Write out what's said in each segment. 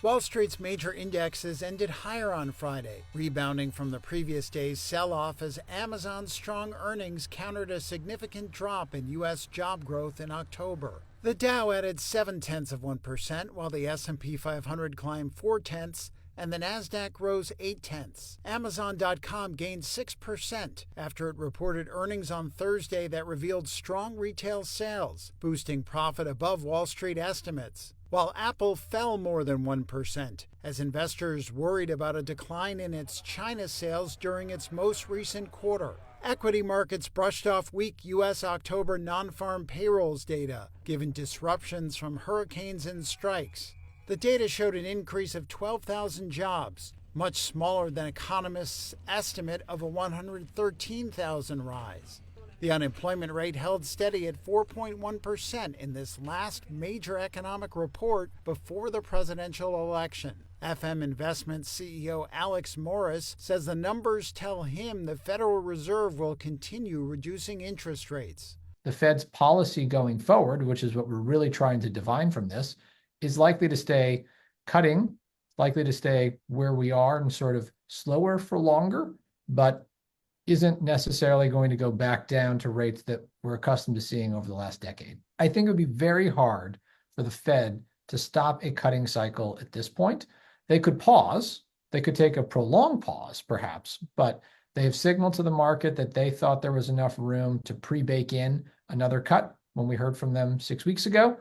Wall Street's major indexes ended higher on Friday, rebounding from the previous day's sell-off as Amazon's strong earnings countered a significant drop in U.S. job growth in October. The Dow added 0.7%, while the S&P 500 climbed 0.4%, and the Nasdaq rose 0.8. Amazon.com gained 6% after it reported earnings on Thursday that revealed strong retail sales, boosting profit above Wall Street estimates. While Apple fell more than 1%, as investors worried about a decline in its China sales during its most recent quarter. Equity markets brushed off weak U.S. October nonfarm payrolls data, given disruptions from hurricanes and strikes. The data showed an increase of 12,000 jobs, much smaller than economists' estimate of a 113,000 rise. The unemployment rate held steady at 4.1% in this last major economic report before the presidential election. FM Investments CEO Alex Morris says the numbers tell him the Federal Reserve will continue reducing interest rates. The Fed's policy going forward, which is what we're really trying to divine from this, is likely to stay cutting, likely to stay where we are and sort of slower for longer, but isn't necessarily going to go back down to rates that we're accustomed to seeing over the last decade. I think it would be very hard for the Fed to stop a cutting cycle at this point. They could pause. They could take a prolonged pause, perhaps, but they have signaled to the market that they thought there was enough room to pre-bake in another cut when we heard from them 6 weeks ago.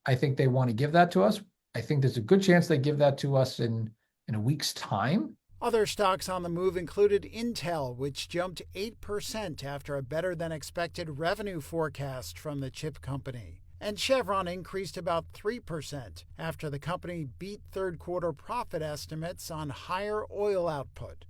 I think they want to give that to us. I think there's a good chance they give that to us in a week's time. Other stocks on the move included Intel, which jumped 8% after a better-than-expected revenue forecast from the chip company. And Chevron increased about 3% after the company beat third-quarter profit estimates on higher oil output.